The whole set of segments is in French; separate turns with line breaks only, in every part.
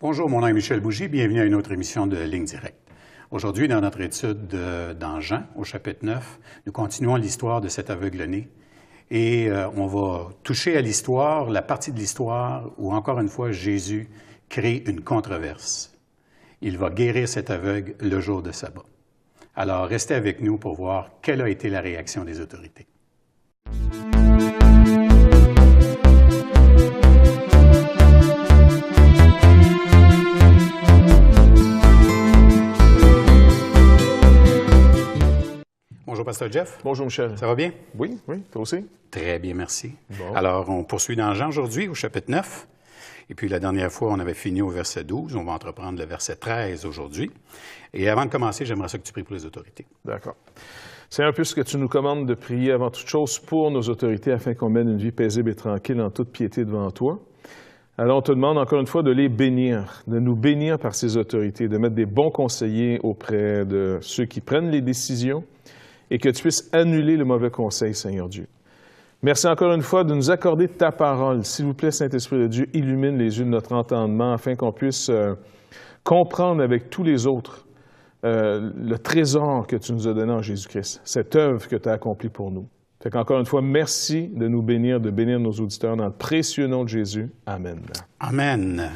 Bonjour, mon nom est Michel Bougie. Bienvenue à une autre émission de Ligne Directe. Aujourd'hui, dans notre étude dans Jean, au chapitre 9, nous continuons l'histoire de cet aveugle-né. Et on va toucher à l'histoire, la partie de l'histoire où, encore une fois, Jésus crée une controverse. Il va guérir cet aveugle le jour de sabbat. Alors, restez avec nous pour voir quelle a été la réaction des autorités. Bonjour, Pasteur Jeff.
Bonjour, Michel.
Ça va bien?
Oui, toi aussi.
Très bien, merci.
Bon.
Alors, on poursuit dans Jean aujourd'hui, au chapitre 9. Et puis, la dernière fois, on avait fini au verset 12. On va entreprendre le verset 13 aujourd'hui. Et avant de commencer, j'aimerais ça que tu pries pour les autorités.
D'accord. Seigneur, puisque tu nous commandes de prier avant toute chose pour nos autorités afin qu'on mène une vie paisible et tranquille en toute piété devant toi, alors on te demande encore une fois de les bénir, de nous bénir par ces autorités, de mettre des bons conseillers auprès de ceux qui prennent les décisions et que tu puisses annuler le mauvais conseil, Seigneur Dieu. Merci encore une fois de nous accorder ta parole. S'il vous plaît, Saint-Esprit de Dieu, illumine les yeux de notre entendement afin qu'on puisse comprendre avec tous les autres le trésor que tu nous as donné en Jésus-Christ, cette œuvre que tu as accomplie pour nous. Fait qu'encore une fois, merci de nous bénir, de bénir nos auditeurs dans le précieux nom de Jésus. Amen.
Amen.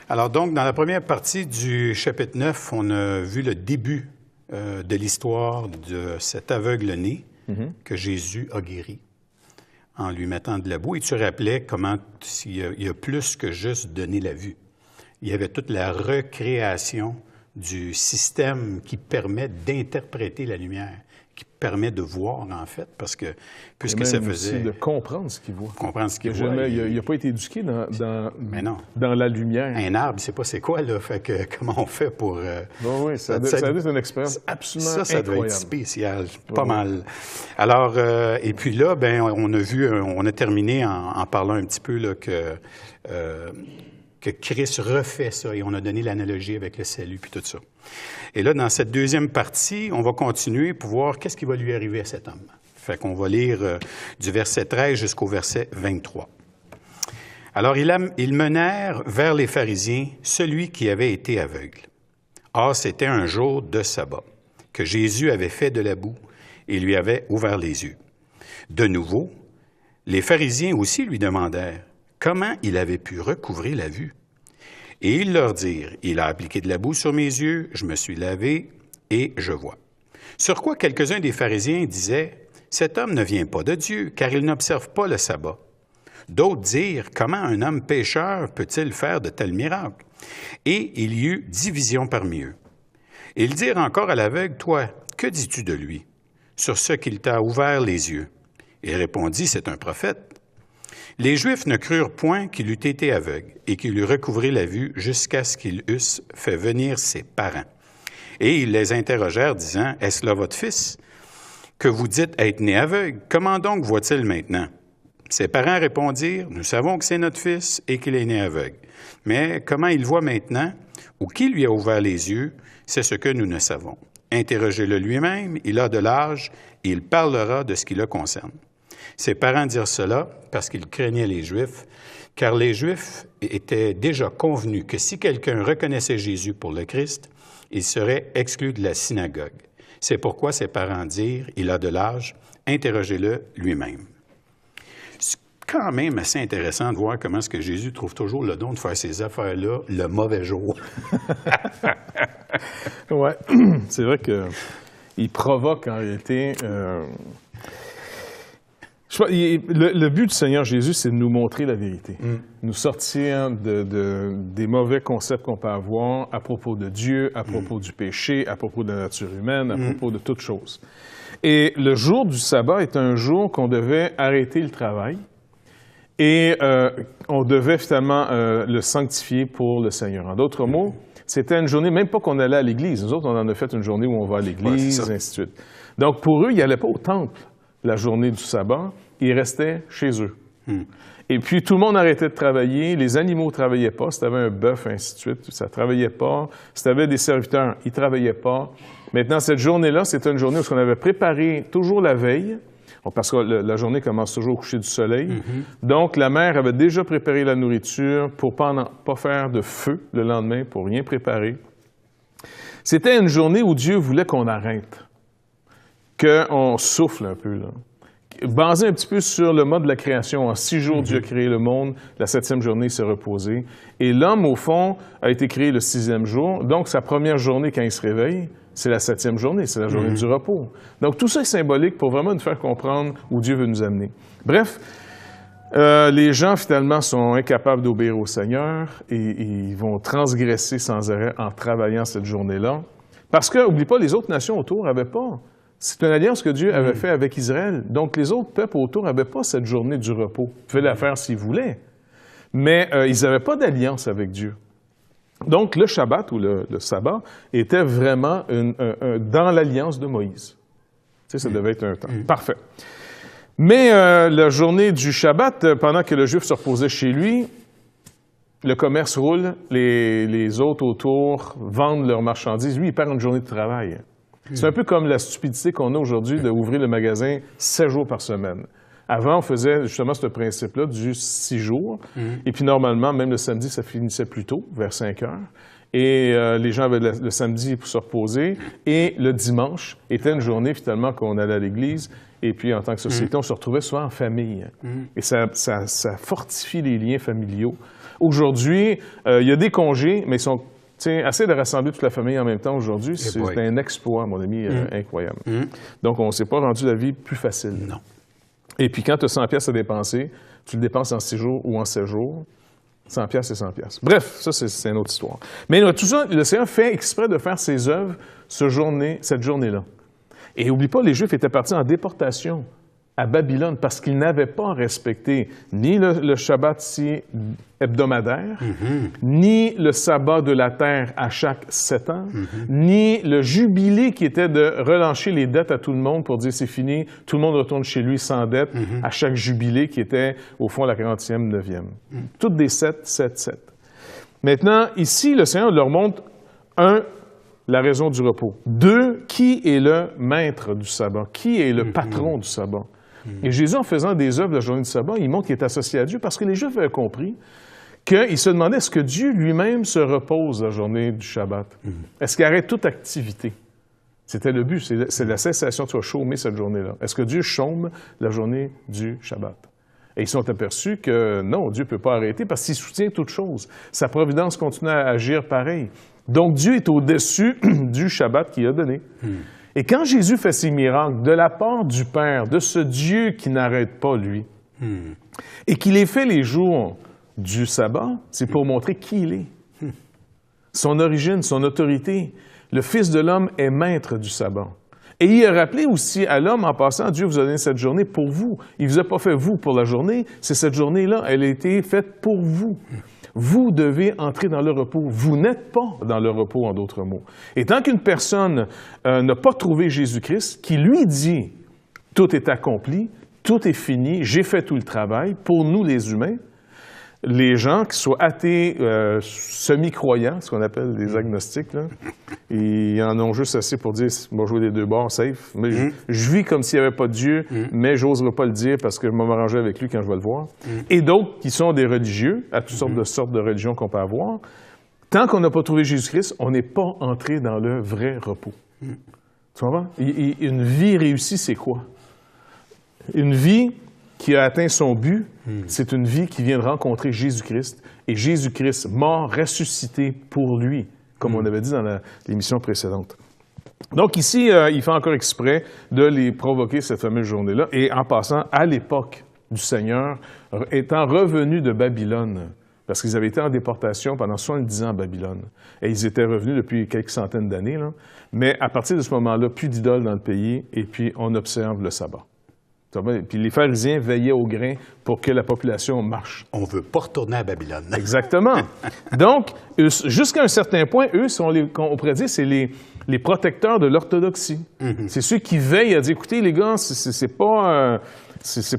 Alors donc, dans la première partie du chapitre 9, on a vu le début de l'histoire de cet aveugle-né que Jésus a guéri en lui mettant de la boue. Et tu rappelais comment il y a plus que juste donner la vue. Il y avait toute la recréation du système qui permet d'interpréter la lumière, qui permet de voir, en fait, parce que, puisque ça faisait...
Aussi de comprendre ce qu'il voit.
Comprendre ce qu'il voit.
Il n'a pas été éduqué
Mais non.
Dans la lumière.
Un arbre, c'est pas c'est quoi, là. Fait que comment on fait pour...
oui, ça doit être une expérience absolument incroyable.
Ça doit être spécial, pas mal. Alors, et puis là, ben, on a terminé en parlant un petit peu là, que Christ refait ça, et on a donné l'analogie avec le salut, puis tout ça. Et là, dans cette deuxième partie, on va continuer pour voir qu'est-ce qui va lui arriver à cet homme. Fait qu'on va lire du verset 13 jusqu'au verset 23. Alors, ils menèrent vers les pharisiens celui qui avait été aveugle. Or, c'était un jour de sabbat, que Jésus avait fait de la boue et lui avait ouvert les yeux. De nouveau, les pharisiens aussi lui demandèrent comment il avait pu recouvrer la vue. Et ils leur dirent, « Il a appliqué de la boue sur mes yeux, je me suis lavé et je vois. » Sur quoi quelques-uns des pharisiens disaient, « Cet homme ne vient pas de Dieu, car il n'observe pas le sabbat. » D'autres dirent, « Comment un homme pécheur peut-il faire de tels miracles? » Et il y eut division parmi eux. Ils dirent encore à l'aveugle, « Toi, que dis-tu de lui? Sur ce qu'il t'a ouvert les yeux. » Il répondit, « C'est un prophète. » Les Juifs ne crurent point qu'il eût été aveugle et qu'il eût recouvré la vue jusqu'à ce qu'ils eussent fait venir ses parents. Et ils les interrogèrent, disant, « Est-ce là votre fils, que vous dites être né aveugle? Comment donc voit-il maintenant? » Ses parents répondirent, « Nous savons que c'est notre fils et qu'il est né aveugle. Mais comment il voit maintenant, ou qui lui a ouvert les yeux, c'est ce que nous ne savons. Interrogez-le lui-même, il a de l'âge, et il parlera de ce qui le concerne. » Ses parents dirent cela parce qu'ils craignaient les Juifs, car les Juifs étaient déjà convenus que si quelqu'un reconnaissait Jésus pour le Christ, il serait exclu de la synagogue. C'est pourquoi ses parents dirent, « Il a de l'âge, interrogez-le lui-même. » C'est quand même assez intéressant de voir comment est-ce que Jésus trouve toujours le don de faire ces affaires-là le mauvais jour.
Oui, c'est vrai qu'il provoque en réalité... Le but du Seigneur Jésus, c'est de nous montrer la vérité, nous sortir des mauvais concepts qu'on peut avoir à propos de Dieu, à propos du péché, à propos de la nature humaine, à propos de toutes choses. Et le jour du sabbat est un jour qu'on devait arrêter le travail et on devait finalement le sanctifier pour le Seigneur. En d'autres mots, c'était une journée, même pas qu'on allait à l'église. Nous autres, on en a fait une journée où on va à l'église, ainsi de suite. Donc, pour eux, ils n'allaient pas au temple la journée du sabbat, ils restaient chez eux. Et puis, tout le monde arrêtait de travailler, les animaux ne travaillaient pas, si tu avais un bœuf, ainsi de suite, ça ne travaillait pas. Si tu avais des serviteurs, ils ne travaillaient pas. Maintenant, cette journée-là, c'était une journée où on avait préparé toujours la veille. parce que la journée commence toujours au coucher du soleil. Donc, la mère avait déjà préparé la nourriture pour ne pas faire de feu le lendemain, pour rien préparer. C'était une journée où Dieu voulait qu'on arrête, qu'on souffle un peu, là. Basé un petit peu sur le mode de la création. En 6 jours, Dieu a créé le monde. La 7e journée, il s'est reposé. Et l'homme, au fond, a été créé le 6e jour. Donc, sa première journée, quand il se réveille, c'est la 7e journée. C'est la journée du repos. Donc, tout ça est symbolique pour vraiment nous faire comprendre où Dieu veut nous amener. Bref, les gens, finalement, sont incapables d'obéir au Seigneur et ils vont transgresser sans arrêt en travaillant cette journée-là. Parce que, n'oublie pas, les autres nations autour n'avaient pas. C'est une alliance que Dieu avait faite avec Israël. Donc, les autres peuples autour n'avaient pas cette journée du repos. Ils pouvaient la faire s'ils voulaient. Mais ils n'avaient pas d'alliance avec Dieu. Donc, le Shabbat ou le sabbat était vraiment dans l'alliance de Moïse. Tu sais, ça devait être un temps. Parfait. Mais la journée du Shabbat, pendant que le Juif se reposait chez lui, le commerce roule, les autres autour vendent leurs marchandises. Lui, il perd une journée de travail. C'est un peu comme la stupidité qu'on a aujourd'hui d'ouvrir le magasin 7 jours par semaine. Avant, on faisait justement ce principe-là du 6 jours. Et puis normalement, même le samedi, ça finissait plus tôt, vers 5 heures. Et les gens avaient le samedi pour se reposer. Et le dimanche était une journée finalement qu'on allait à l'église. Et puis en tant que société, on se retrouvait souvent en famille. Et ça fortifie les liens familiaux. Aujourd'hui, il y a des congés, mais ils sont... assez de rassembler toute la famille en même temps aujourd'hui, c'est un exploit, mon ami, incroyable. Donc, on ne s'est pas rendu la vie plus facile.
Non.
Et puis, quand tu as 100 pièces à dépenser, tu le dépenses en 6 jours ou en 7 jours. 100 pièces, c'est 100 pièces. Bref, ça, c'est une autre histoire. Mais tout ça, le Seigneur fait exprès de faire ses œuvres cette journée-là. Et n'oublie pas, les Juifs étaient partis en déportation à Babylone parce qu'ils n'avaient pas respecté ni le Shabbat hebdomadaire, ni le sabbat de la terre à chaque 7 ans, ni le jubilé qui était de relancer les dettes à tout le monde pour dire c'est fini, tout le monde retourne chez lui sans dette à chaque jubilé qui était au fond la 40e, 9e. Toutes des 7, 7, 7. Maintenant, ici, le Seigneur leur montre, 1, la raison du repos. 2, qui est le maître du sabbat? Qui est le patron du sabbat? Et Jésus, en faisant des œuvres la journée du sabbat, il montre qu'il est associé à Dieu parce que les Juifs avaient compris qu'il se demandait est-ce que Dieu lui-même se repose la journée du Shabbat? Est-ce qu'il arrête toute activité? C'était le but, c'est la cessation, tu vas chômer cette journée-là. Est-ce que Dieu chôme la journée du Shabbat? Et ils sont aperçus que non, Dieu ne peut pas arrêter parce qu'il soutient toute chose. Sa providence continue à agir pareil. Donc Dieu est au-dessus du Shabbat qu'il a donné. Et quand Jésus fait ses miracles de la part du Père, de ce Dieu qui n'arrête pas, lui, et qu'il les fait les jours du sabbat, c'est pour montrer qui il est. Son origine, son autorité. Le Fils de l'homme est maître du sabbat. Et il a rappelé aussi à l'homme, en passant, Dieu vous a donné cette journée pour vous. Il ne vous a pas fait vous pour la journée, c'est cette journée-là, elle a été faite pour vous. Vous devez entrer dans le repos. Vous n'êtes pas dans le repos, en d'autres mots. Et tant qu'une personne n'a pas trouvé Jésus-Christ, qui lui dit « Tout est accompli, tout est fini, j'ai fait tout le travail », pour nous les humains, les gens qui soient athées, semi-croyants, ce qu'on appelle les agnostiques, là, ils en ont juste assez pour dire « Moi, je jouer des deux bords, safe. Mais je vis comme s'il n'y avait pas de Dieu, mais je n'oserais pas le dire parce que je vais m'arranger avec lui quand je vais le voir. » Et d'autres qui sont des religieux, à toutes sortes de religions qu'on peut avoir, tant qu'on n'a pas trouvé Jésus-Christ, on n'est pas entré dans le vrai repos. Tu comprends? Une vie réussie, c'est quoi? Une vie qui a atteint son but, c'est une vie qui vient de rencontrer Jésus-Christ. Et Jésus-Christ, mort, ressuscité pour lui, comme on avait dit dans l'émission précédente. Donc ici, il fait encore exprès de les provoquer cette fameuse journée-là. Et en passant, à l'époque du Seigneur, étant revenus de Babylone, parce qu'ils avaient été en déportation pendant 70 ans à Babylone. Et ils étaient revenus depuis quelques centaines d'années. Mais à partir de ce moment-là, plus d'idoles dans le pays, et puis on observe le sabbat. Puis les pharisiens veillaient au grain pour que la population marche.
On ne veut pas retourner à Babylone.
Exactement. Donc, jusqu'à un certain point, eux, on pourrait dire, c'est les protecteurs de l'orthodoxie. C'est ceux qui veillent à dire, écoutez, les gars, c'est pas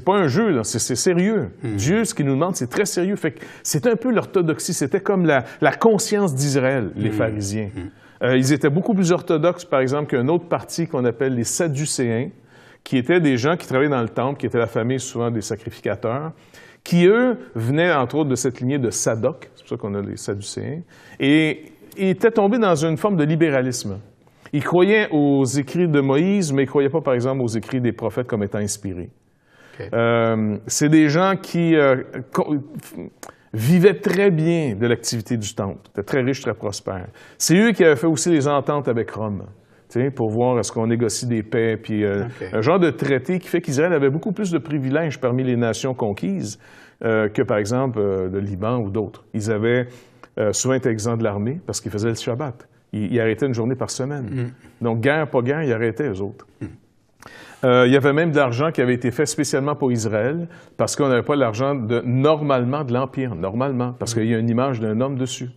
un jeu, là, c'est sérieux. Dieu, ce qu'il nous demande, c'est très sérieux. Fait que c'était un peu l'orthodoxie. C'était comme la conscience d'Israël, les pharisiens. Ils étaient beaucoup plus orthodoxes, par exemple, qu'un autre parti qu'on appelle les Sadducéens, qui étaient des gens qui travaillaient dans le temple, qui étaient la famille souvent des sacrificateurs, qui, eux, venaient entre autres de cette lignée de Sadoc, c'est pour ça qu'on a les Sadducéens, et ils étaient tombés dans une forme de libéralisme. Ils croyaient aux écrits de Moïse, mais ils ne croyaient pas, par exemple, aux écrits des prophètes comme étant inspirés. Okay. C'est des gens qui vivaient très bien de l'activité du temple, étaient très riches, très prospères. C'est eux qui avaient fait aussi les ententes avec Rome, pour voir est-ce qu'on négocie des paix, puis un genre de traité qui fait qu'Israël avait beaucoup plus de privilèges parmi les nations conquises que, par exemple, le Liban ou d'autres. Ils avaient souvent été exempts de l'armée parce qu'ils faisaient le Shabbat. Ils arrêtaient une journée par semaine. Donc, guerre, pas guerre, ils arrêtaient, eux autres. Il y avait même de l'argent qui avait été fait spécialement pour Israël parce qu'on n'avait pas l'argent normalement de l'Empire, normalement, parce qu'il y a une image d'un homme dessus.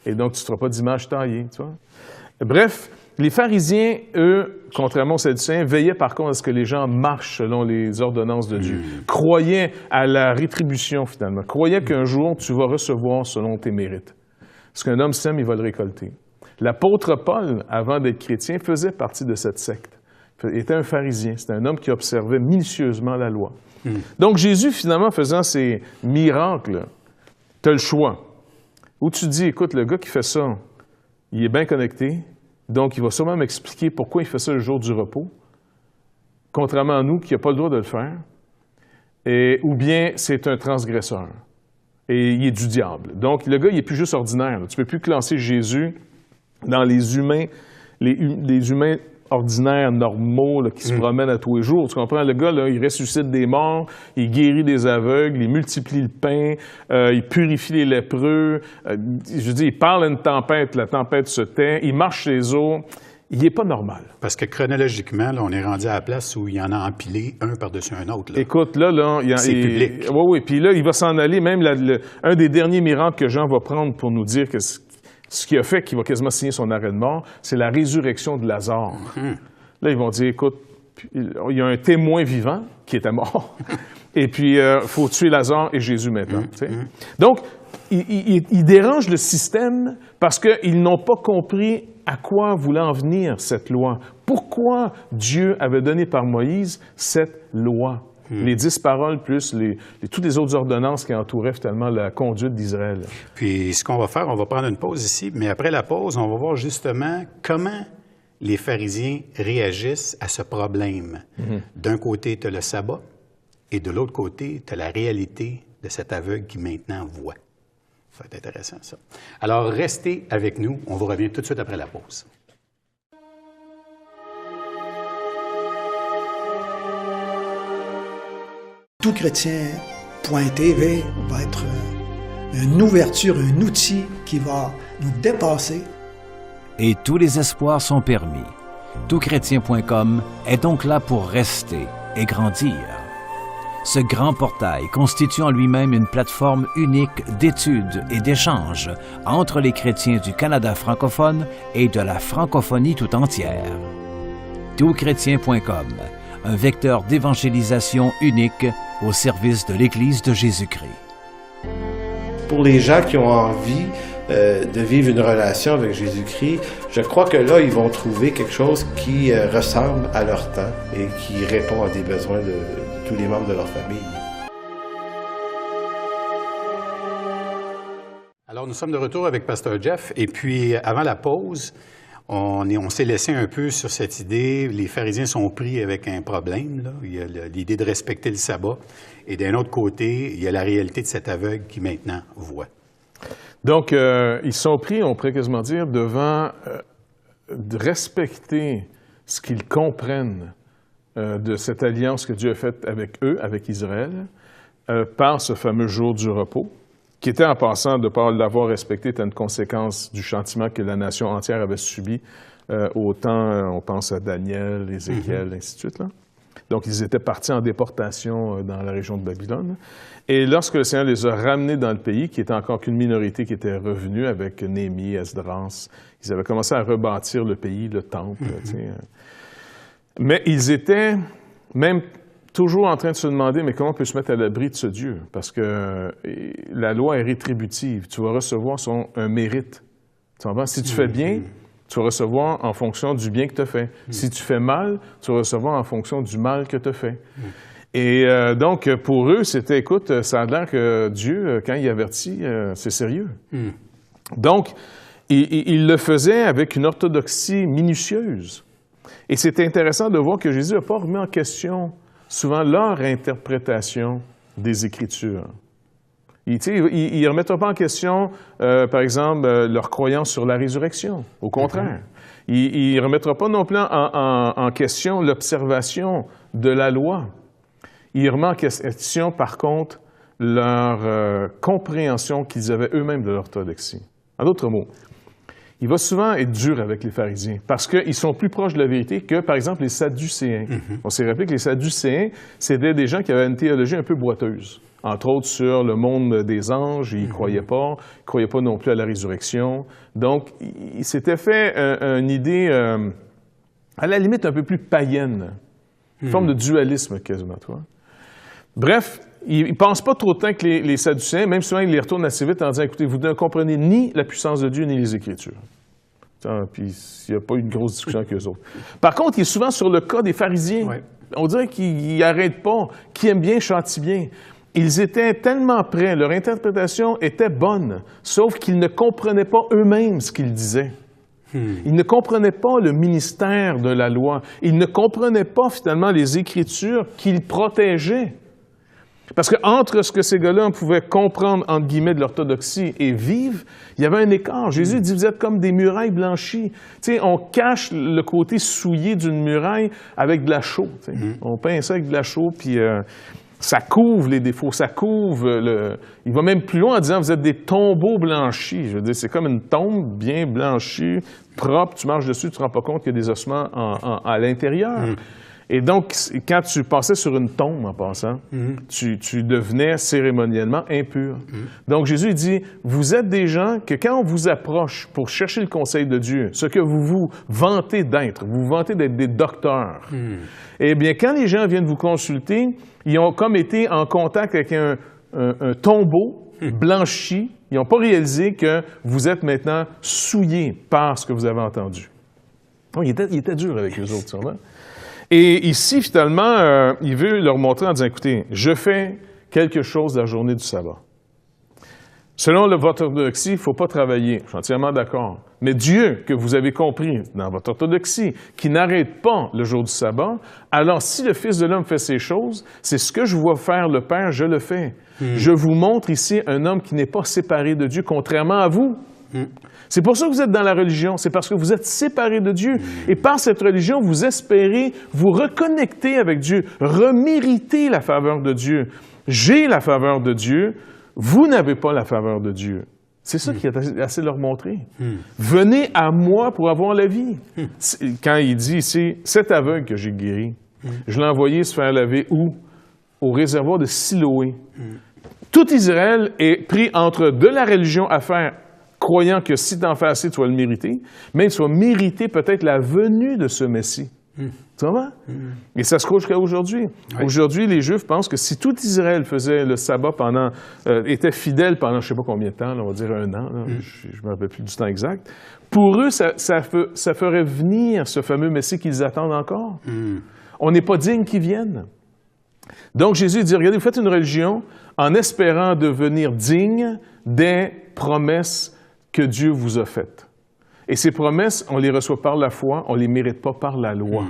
Et donc, tu ne feras pas d'image taillée, tu vois. Bref, les pharisiens, eux, contrairement aux Sadducéens, veillaient par contre à ce que les gens marchent selon les ordonnances de Dieu, croyaient à la rétribution finalement, croyaient qu'un jour tu vas recevoir selon tes mérites. Ce qu'un homme sème, il va le récolter. L'apôtre Paul, avant d'être chrétien, faisait partie de cette secte. Il était un pharisien, c'était un homme qui observait minutieusement la loi. Donc Jésus, finalement, faisant ces miracles, tu as le choix. Où tu dis, écoute, le gars qui fait ça, il est bien connecté, donc il va sûrement m'expliquer pourquoi il fait ça le jour du repos, contrairement à nous qui n'a pas le droit de le faire, ou bien c'est un transgresseur, et il est du diable. Donc le gars, il n'est plus juste ordinaire. Tu ne peux plus classer Jésus dans les humains, les humains ordinaires, normaux, là, qui se promènent à tous les jours. Tu comprends? Le gars, là, il ressuscite des morts, il guérit des aveugles, il multiplie le pain, il purifie les lépreux. Je veux dire, il parle à une tempête, la tempête se tait, il marche sur les eaux. Il n'est pas normal.
Parce que chronologiquement, là, on est rendu à la place où il y en a empilé un par-dessus un autre. Là.
Écoute, là
c'est public.
Oui, oui. Puis là, il va s'en aller. Même un des derniers miracles que Jean va prendre pour nous dire que ce qui a fait qu'il va quasiment signer son arrêt de mort, c'est la résurrection de Lazare. Là, ils vont dire, écoute, il y a un témoin vivant qui était mort, et puis il faut tuer Lazare et Jésus maintenant. Donc, ils dérangent le système parce qu'ils n'ont pas compris à quoi voulait en venir cette loi. Pourquoi Dieu avait donné par Moïse cette loi? Les 10 paroles plus toutes les autres ordonnances qui entouraient finalement la conduite d'Israël.
Puis ce qu'on va faire, on va prendre une pause ici, mais après la pause, on va voir justement comment les pharisiens réagissent à ce problème. D'un côté, tu as le sabbat, et de l'autre côté, tu as la réalité de cet aveugle qui maintenant voit. Ça va être intéressant, ça. Alors, restez avec nous. On vous revient tout de suite après la pause.
Touchrétien.tv va être une ouverture, un outil qui va nous dépasser.
Et tous les espoirs sont permis. Touchrétien.com est donc là pour rester et grandir. Ce grand portail constitue en lui-même une plateforme unique d'études et d'échanges entre les chrétiens du Canada francophone et de la francophonie tout entière. Touchrétien.com, un vecteur d'évangélisation unique au service de l'Église de Jésus-Christ.
Pour les gens qui ont envie de vivre une relation avec Jésus-Christ, je crois que là, ils vont trouver quelque chose qui ressemble à leur temps et qui répond à des besoins de tous les membres de leur famille.
Alors, nous sommes de retour avec Pasteur Jeff, et puis avant la pause, on s'est laissé un peu sur cette idée. Les pharisiens sont pris avec un problème. Là. Il y a l'idée de respecter le sabbat. Et d'un autre côté, il y a la réalité de cet aveugle qui maintenant voit.
Donc, ils sont pris, on pourrait quasiment dire, devant de respecter ce qu'ils comprennent de cette alliance que Dieu a faite avec eux, avec Israël, par ce fameux jour du repos, qui était, en passant, de ne pas l'avoir respecté, était une conséquence du châtiment que la nation entière avait subi au temps, on pense à Daniel, Ézéchiel, ainsi de suite. Là. Donc, ils étaient partis en déportation dans la région de Babylone. Et lorsque le Seigneur les a ramenés dans le pays, qui était encore qu'une minorité qui était revenue avec Néhémie, Esdras, ils avaient commencé à rebâtir le pays, le temple. Mais ils étaient même toujours en train de se demander, mais comment on peut se mettre à l'abri de ce Dieu? Parce que la loi est rétributive. Tu vas recevoir un mérite. Tu comprends? Si tu fais bien, tu vas recevoir en fonction du bien que tu as fait. Si tu fais mal, tu vas recevoir en fonction du mal que tu as fait. Et donc, pour eux, c'était, écoute, ça a l'air que Dieu, quand il avertit, c'est sérieux. Donc, il le faisait avec une orthodoxie minutieuse. Et c'est intéressant de voir que Jésus n'a pas remis en question souvent leur interprétation des Écritures. Il ne remettra pas en question, par exemple, leur croyance sur la résurrection. Au contraire. Il ne remettra pas non plus en question l'observation de la loi. Il remet en question, par contre, leur compréhension qu'ils avaient eux-mêmes de l'orthodoxie. En d'autres mots, il va souvent être dur avec les pharisiens parce qu'ils sont plus proches de la vérité que, par exemple, les Sadducéens. On s'est rappelé que les Sadducéens, c'était des gens qui avaient une théologie un peu boiteuse. Entre autres sur le monde des anges, ils ne croyaient pas non plus à la résurrection. Donc, il s'était fait une idée, à la limite, un peu plus païenne, une forme de dualisme quasiment, tu vois. Bref, ils ne pensent pas trop de temps que les Sadducéens, même souvent, ils les retournent assez vite en disant, écoutez, vous ne comprenez ni la puissance de Dieu, ni les Écritures. Puis, il n'y a pas eu de grosse discussion avec eux autres. Par contre, il est souvent sur le cas des pharisiens. Ouais. On dirait qu'ils n'arrêtent pas, qu'ils aiment bien, châtient bien. Ils étaient tellement prêts, leur interprétation était bonne, sauf qu'ils ne comprenaient pas eux-mêmes ce qu'ils disaient. Ils ne comprenaient pas le ministère de la loi. Ils ne comprenaient pas, finalement, les Écritures qu'ils protégeaient. Parce qu'entre ce que ces gars-là pouvaient comprendre, entre guillemets, de l'orthodoxie et vivre, il y avait un écart. Jésus dit, vous êtes comme des murailles blanchies. Tu sais, on cache le côté souillé d'une muraille avec de la chaux. On peint ça avec de la chaux, puis ça couvre les défauts, ça couvre Il va même plus loin en disant, vous êtes des tombeaux blanchis. Je veux dire, c'est comme une tombe bien blanchie, propre, tu marches dessus, tu ne te rends pas compte qu'il y a des ossements à l'intérieur. Et donc, quand tu passais sur une tombe en passant, tu devenais cérémoniellement impur. Donc, Jésus dit, vous êtes des gens que quand on vous approche pour chercher le conseil de Dieu, ce que vous vous vantez d'être, vous vous vantez d'être des docteurs, eh bien, quand les gens viennent vous consulter, ils ont comme été en contact avec un tombeau blanchi. Ils n'ont pas réalisé que vous êtes maintenant souillés par ce que vous avez entendu. Oh, il était dur avec eux autres, sûrement. Et ici, finalement, il veut leur montrer en disant, écoutez, je fais quelque chose la journée du sabbat. Selon votre orthodoxie, il ne faut pas travailler. Je suis entièrement d'accord. Mais Dieu, que vous avez compris dans votre orthodoxie, qui n'arrête pas le jour du sabbat, alors si le Fils de l'homme fait ces choses, c'est ce que je vois faire le Père, je le fais. Je vous montre ici un homme qui n'est pas séparé de Dieu, contrairement à vous. C'est pour ça que vous êtes dans la religion, c'est parce que vous êtes séparés de Dieu. Et par cette religion, vous espérez vous reconnecter avec Dieu, remériter la faveur de Dieu. J'ai la faveur de Dieu, vous n'avez pas la faveur de Dieu. C'est ça qu'il a assez de leur montrer. Venez à moi pour avoir la vie. Quand il dit ici, cet aveugle que j'ai guéri, je l'ai envoyé se faire laver où? Au réservoir de Siloé. Tout Israël est pris entre de la religion à faire, croyant que si tu en fais assez, tu vas le mériter, mais tu vas mériter peut-être la venue de ce Messie. Tu vois? Et ça se trouve jusqu'à aujourd'hui. Oui. Aujourd'hui, les Juifs pensent que si tout Israël faisait le sabbat était fidèle pendant je ne sais pas combien de temps, là, on va dire 1 an, là, je ne me rappelle plus du temps exact, pour eux, ça ferait venir ce fameux Messie qu'ils attendent encore. On n'est pas digne qu'il vienne. Donc Jésus dit, regardez, vous faites une religion en espérant devenir digne des promesses que Dieu vous a faites. Et ces promesses, on les reçoit par la foi, on ne les mérite pas par la loi.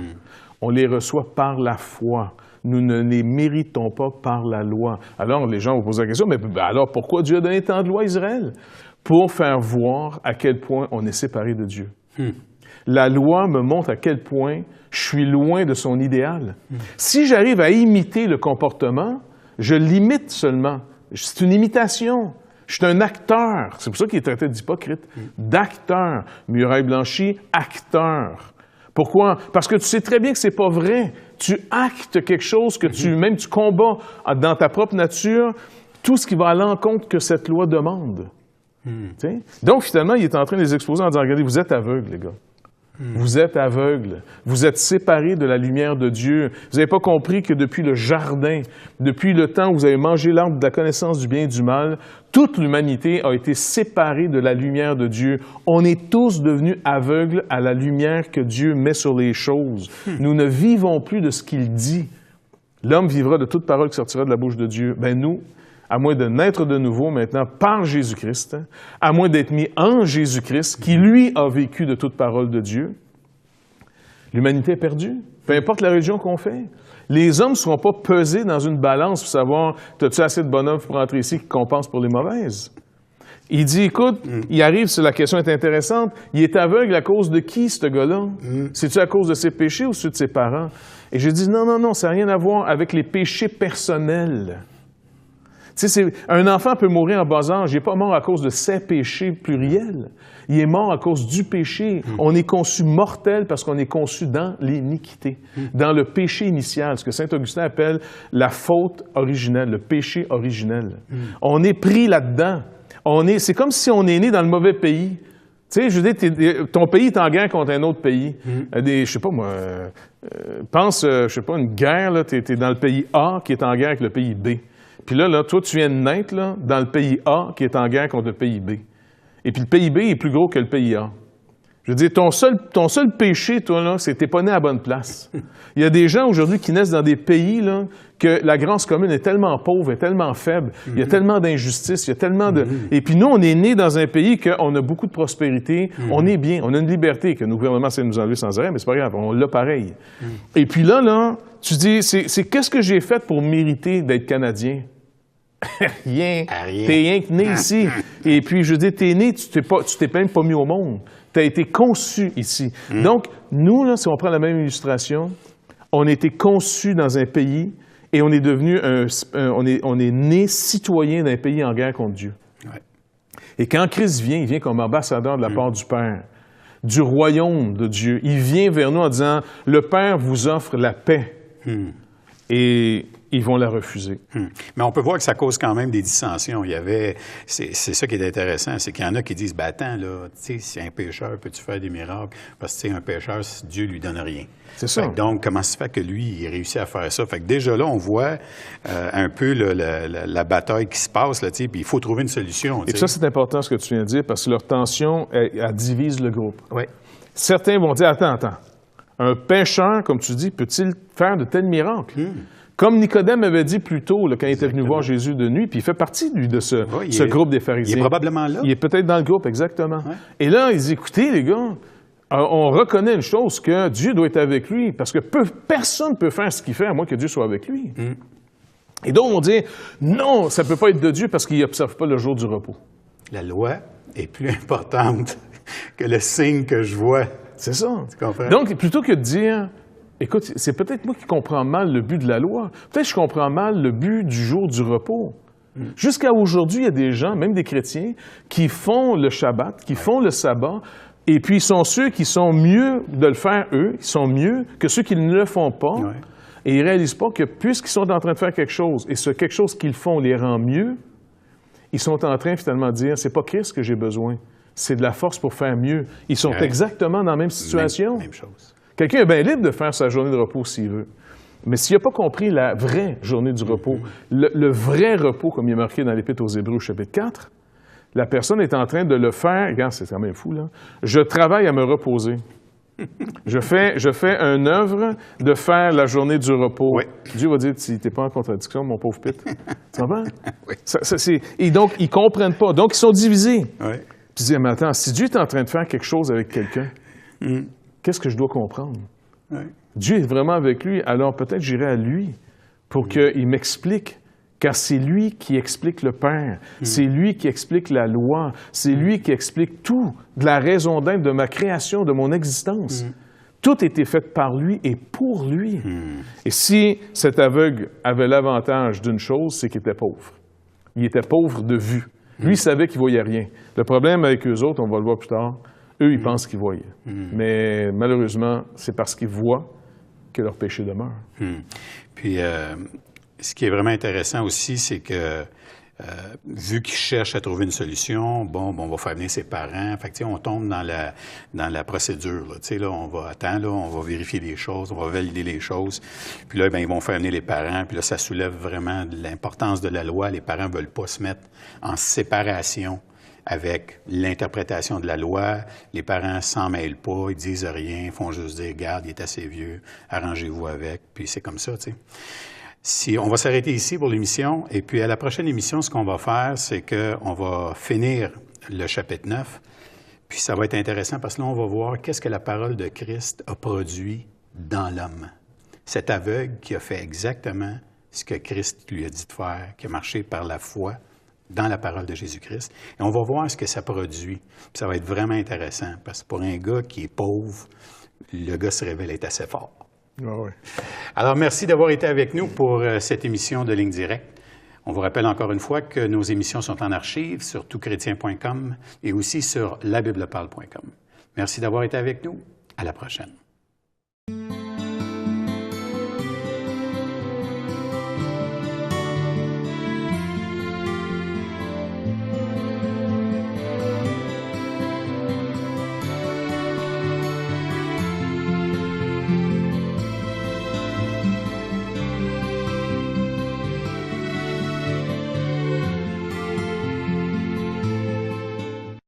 On les reçoit par la foi. Nous ne les méritons pas par la loi. Alors, les gens vont poser la question, mais alors pourquoi Dieu a donné tant de lois à Israël? Pour faire voir à quel point on est séparé de Dieu. La loi me montre à quel point je suis loin de son idéal. Si j'arrive à imiter le comportement, je l'imite seulement. C'est une imitation. Je suis un acteur. C'est pour ça qu'il est traité d'hypocrite. D'acteur. Muraille blanchie, acteur. Pourquoi? Parce que tu sais très bien que c'est pas vrai. Tu actes quelque chose que tu combats dans ta propre nature, tout ce qui va à l'encontre que cette loi demande. Donc, finalement, il est en train de les exposer en disant, regardez, vous êtes aveugles, les gars. Vous êtes aveugle. Vous êtes séparés de la lumière de Dieu. Vous n'avez pas compris que depuis le jardin, depuis le temps où vous avez mangé l'arbre de la connaissance du bien et du mal, toute l'humanité a été séparée de la lumière de Dieu. On est tous devenus aveugles à la lumière que Dieu met sur les choses. Nous ne vivons plus de ce qu'il dit. L'homme vivra de toute parole qui sortira de la bouche de Dieu. Ben nous, à moins de naître de nouveau maintenant par Jésus-Christ, à moins d'être mis en Jésus-Christ, qui lui a vécu de toute parole de Dieu, l'humanité est perdue. Peu importe la religion qu'on fait. Les hommes ne seront pas pesés dans une balance pour savoir, as-tu assez de bonhommes pour rentrer ici qui compensent pour les mauvaises? Il dit, écoute, il arrive, la question est intéressante, il est aveugle à cause de qui, ce gars-là? C'est-tu à cause de ses péchés ou ceux de ses parents? Et j'ai dit, non, ça n'a rien à voir avec les péchés personnels. Tu sais, un enfant peut mourir en bas âge. Il n'est pas mort à cause de ses péchés pluriels. Il est mort à cause du péché. On est conçu mortel parce qu'on est conçu dans l'iniquité, dans le péché initial, ce que saint Augustin appelle la faute originelle, le péché originel. On est pris là-dedans. C'est comme si on est né dans le mauvais pays. Tu sais, je veux dire, ton pays est en guerre contre un autre pays. Je sais pas moi, pense, je sais pas, une guerre, là, t'es dans le pays A qui est en guerre avec le pays B. Puis là, toi, tu viens de naître là, dans le pays A qui est en guerre contre le pays B. Et puis le pays B est plus gros que le pays A. Je veux dire, ton seul péché, toi, là, c'est que tu n'es pas né à la bonne place. Il y a des gens aujourd'hui qui naissent dans des pays là, que la grâce commune est tellement pauvre, est tellement faible, il y a tellement d'injustice, il y a tellement de... Et puis nous, on est nés dans un pays qu'on a beaucoup de prospérité, on est bien, on a une liberté que le gouvernement essaie de nous enlever sans arrêt, mais c'est pas grave, on l'a pareil. Et puis là, tu dis, c'est qu'est-ce que j'ai fait pour mériter d'être Canadien? Rien.
Rien.
T'es rien que né ici. Et puis, je veux dire, t'es né, tu t'es même pas mis au monde. T'as été conçu ici. Donc, nous, là, si on prend la même illustration, on a été conçus dans un pays et on est devenu on est né citoyen d'un pays en guerre contre Dieu.
Ouais.
Et quand Christ vient, il vient comme ambassadeur de la part du Père, du royaume de Dieu. Il vient vers nous en disant, le Père vous offre la paix. Et ils vont la refuser.
Mais on peut voir que ça cause quand même des dissensions. C'est ça qui est intéressant, c'est qu'il y en a qui disent, attends, là, tu sais, si un pécheur, peux-tu faire des miracles? Parce que, tu sais, un pécheur, Dieu lui donne rien.
C'est ça.
Donc, comment se fait que lui, il réussit à faire ça? Fait que déjà là, on voit un peu la bataille qui se passe, là, tu sais, puis il faut trouver une solution.
Et ça, c'est important ce que tu viens de dire, parce que leur tension, elle divise le groupe.
Oui.
Certains vont dire, attends, un pécheur, comme tu dis, peut-il faire de tels miracles? Comme Nicodème avait dit plus tôt, là, quand il était venu voir Jésus de nuit, puis il fait partie de ce groupe des pharisiens.
Il est probablement là.
Il est peut-être dans le groupe, exactement.
Ouais.
Et là, il dit, écoutez, les gars, on reconnaît une chose, que Dieu doit être avec lui, parce que personne ne peut faire ce qu'il fait à moins que Dieu soit avec lui. Et donc, on dit, non, ça ne peut pas être de Dieu parce qu'il n'observe pas le jour du repos.
La loi est plus importante que le signe que je vois.
C'est ça.
Tu comprends?
Donc, plutôt que de dire, écoute, c'est peut-être moi qui comprends mal le but de la loi. Peut-être que je comprends mal le but du jour du repos. Jusqu'à aujourd'hui, il y a des gens, même des chrétiens, qui font le Shabbat, qui font le sabbat, et puis ils sont ceux qui sont mieux de le faire eux, ils sont mieux que ceux qui ne le font pas, et ils ne réalisent pas que puisqu'ils sont en train de faire quelque chose, et ce quelque chose qu'ils font les rend mieux, ils sont en train finalement de dire, c'est pas Christ que j'ai besoin, c'est de la force pour faire mieux. Ils sont exactement dans la même situation.
Même chose.
Quelqu'un est bien libre de faire sa journée de repos s'il veut. Mais s'il n'a pas compris la vraie journée du repos, le vrai repos, comme il est marqué dans l'Épître aux Hébreux, chapitre 4, la personne est en train de le faire. Regarde, c'est quand même fou, là. Je travaille à me reposer. Je fais une œuvre de faire la journée du repos.
Oui.
Dieu va dire, tu n'es pas en contradiction, mon pauvre Pete. Tu comprends?
Oui.
Et donc, ils ne comprennent pas. Donc, ils sont divisés.
Oui.
Puis ils disent, mais attends, si Dieu est en train de faire quelque chose avec quelqu'un, qu'est-ce que je dois comprendre?
Oui.
Dieu est vraiment avec lui, alors peut-être j'irai à lui pour qu'il m'explique, car c'est lui qui explique le Père, c'est lui qui explique la loi, c'est lui qui explique tout, de la raison d'être de ma création, de mon existence. Tout a été fait par lui et pour lui. Et si cet aveugle avait l'avantage d'une chose, c'est qu'il était pauvre. Il était pauvre de vue. Lui, il savait qu'il ne voyait rien. Le problème avec eux autres, on va le voir plus tard, eux, ils pensent qu'ils voyaient. Mais malheureusement, c'est parce qu'ils voient que leur péché demeure.
Puis, ce qui est vraiment intéressant aussi, c'est que vu qu'il cherche à trouver une solution, bon, on va faire venir ses parents. Fait que, on tombe dans la procédure. Là, on va attendre, là, on va vérifier des choses, on va valider les choses. Puis là, ils vont faire venir les parents. Puis là, ça soulève vraiment l'importance de la loi. Les parents ne veulent pas se mettre en séparation avec l'interprétation de la loi. Les parents s'en mêlent pas, ils disent rien, ils font juste dire, regarde, il est assez vieux, arrangez-vous avec. Puis c'est comme ça, tu sais. On va s'arrêter ici pour l'émission, et puis à la prochaine émission, ce qu'on va faire, c'est qu'on va finir le chapitre 9, puis ça va être intéressant parce que là, on va voir qu'est-ce que la parole de Christ a produit dans l'homme. Cet aveugle qui a fait exactement ce que Christ lui a dit de faire, qui a marché par la foi dans la parole de Jésus-Christ. Et on va voir ce que ça produit. Puis ça va être vraiment intéressant parce que pour un gars qui est pauvre, le gars se révèle être assez fort.
Ah oui.
Alors, merci d'avoir été avec nous pour cette émission de Ligne Directe. On vous rappelle encore une fois que nos émissions sont en archive sur toutchrétien.com et aussi sur labibleparle.com. Merci d'avoir été avec nous. À la prochaine.